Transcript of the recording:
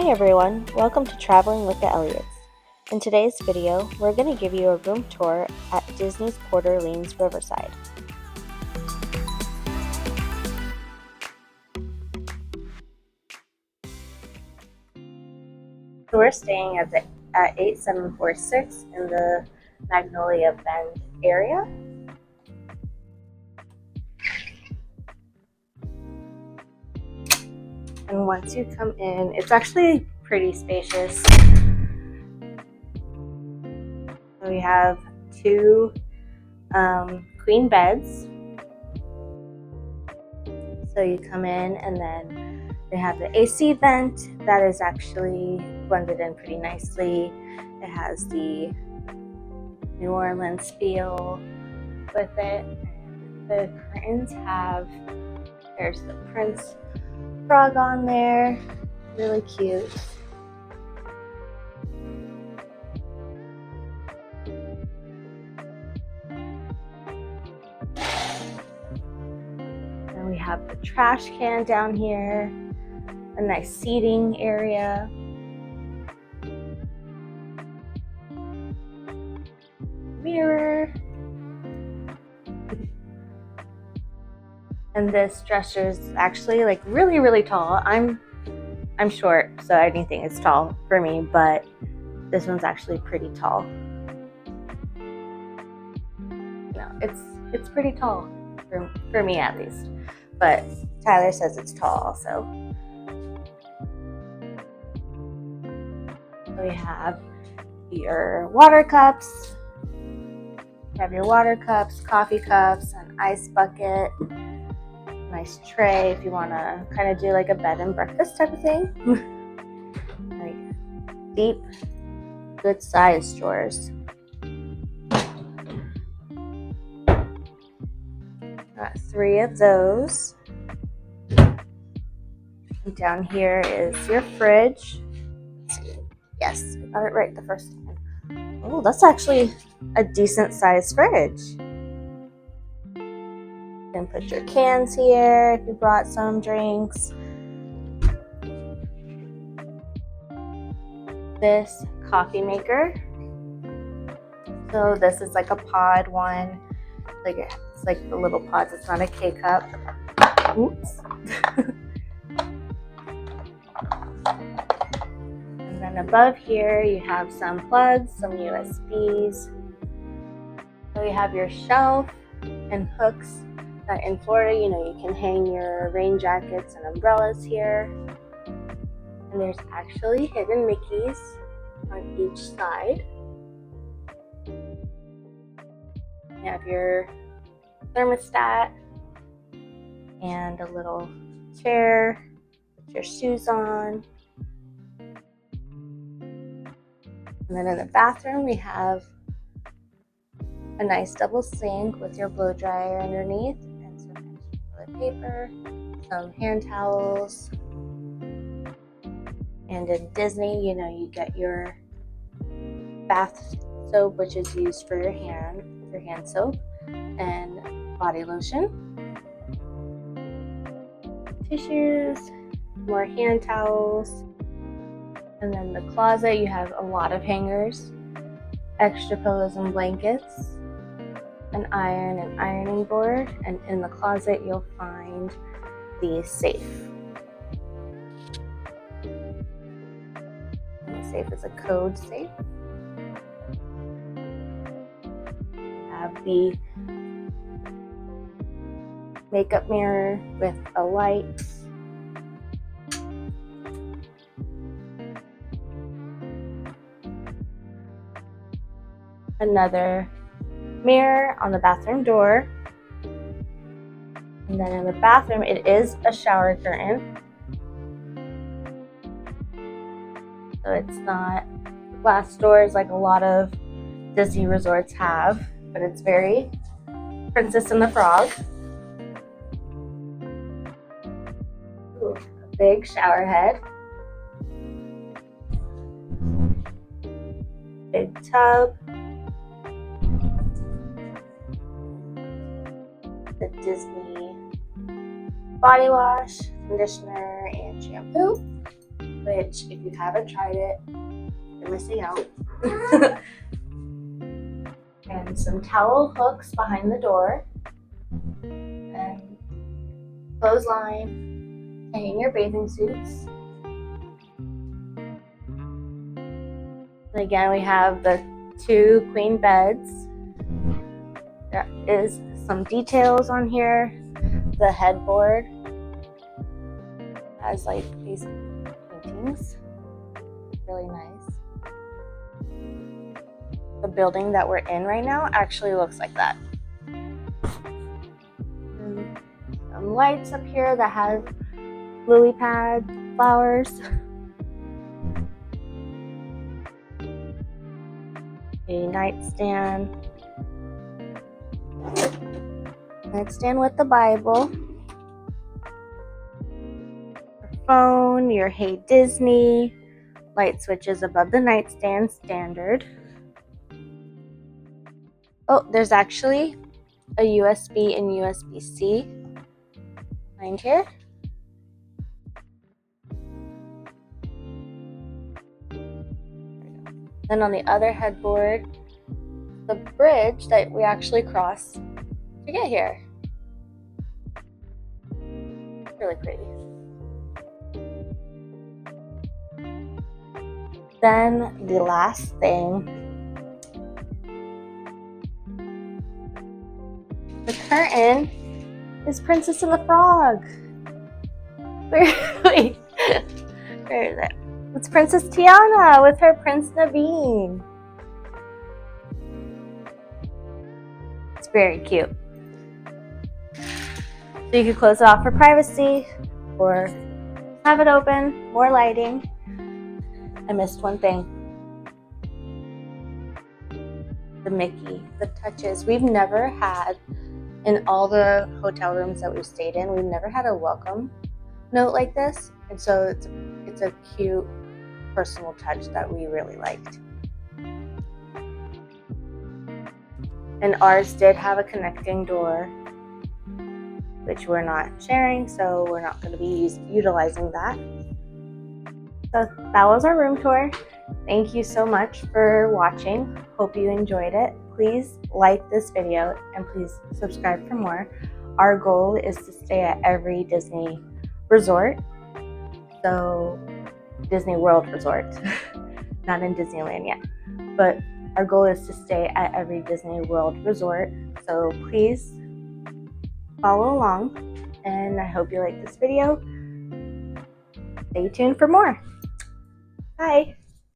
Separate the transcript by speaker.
Speaker 1: Hi everyone, welcome to Traveling with the Elliots. In today's video, we're going to give you a room tour at Disney's Port Orleans Riverside. So we're staying at 8746 in the Magnolia Bend area. And once you come in, it's actually pretty spacious. So we have two queen beds. So you come in and then they have the AC vent that is actually blended in pretty nicely. It has the New Orleans feel with it. The curtains there's the Prince frog on there, really cute. And we have the trash can down here, a nice seating area. Mirror. And this dresser is actually like really tall. I'm short, so anything is tall for me, but this one's actually pretty tall. It's pretty tall for me at least, but Tyler says it's tall also. So we have your water cups. You have your water cups, coffee cups, an ice bucket. Nice tray if you want to kind of do like a bed and breakfast type of thing. Like deep, good size drawers. Got 3 of those. And down here is your fridge. Yes, I got it right the first time. Oh, that's actually a decent sized fridge. You can put your cans here if you brought some drinks. This coffee maker. So this is like a pod one. It's like the little pods. It's not a K-cup. Oops. And then above here you have some plugs, some USBs. So you have your shelf and hooks. In Florida, you can hang your rain jackets and umbrellas here. And there's actually hidden Mickeys on each side. You have your thermostat and a little chair with your shoes on. And then in the bathroom, we have a nice double sink with your blow dryer underneath. Paper, some hand towels, and in Disney, you get your bath soap, which is used for your hand soap, and body lotion, tissues, more hand towels, and then the closet, you have a lot of hangers, extra pillows and blankets, an iron and ironing board, and in the closet you'll find the safe. And the safe is a code safe. You have the makeup mirror with a light. Another mirror on the bathroom door, and then in the bathroom it is a shower curtain, so it's not glass doors like a lot of Disney resorts have, but it's very Princess and the Frog. Ooh, a big shower head, big tub, the Disney body wash, conditioner, and shampoo. which if you haven't tried it, you're missing out. And some towel hooks behind the door, and clothesline to hang your bathing suits. And again, we have the 2 queen beds. There is some details on here. The headboard has like these paintings, really nice. The building that we're in right now actually looks like that. And some lights up here that have lily pad flowers. A nightstand. Nightstand with the Bible. Your phone, your Hey Disney. Light switches above the nightstand standard. Oh, there's actually a USB and USB-C behind here. Then on the other headboard, the bridge that we actually crossed to get here. Really pretty. Then the last thing, the curtain is Princess and the Frog. Where is it? It's Princess Tiana with her Prince Naveen. It's very cute. So you can close it off for privacy or have it open, more lighting. I missed one thing. The Mickey, the touches. We've never had, in all the hotel rooms that we've stayed in, we've never had a welcome note like this. And so it's a cute personal touch that we really liked. And ours did have a connecting door, which we're not sharing, so we're not going to be utilizing that. So that was our room tour. Thank you so much for watching. Hope you enjoyed it. Please like this video and please subscribe for more. Our goal is to stay at every Disney resort. So Disney World resort, not in Disneyland yet, but our goal is to stay at every Disney World resort. So please follow along, and I hope you like this video. Stay tuned for more. Bye.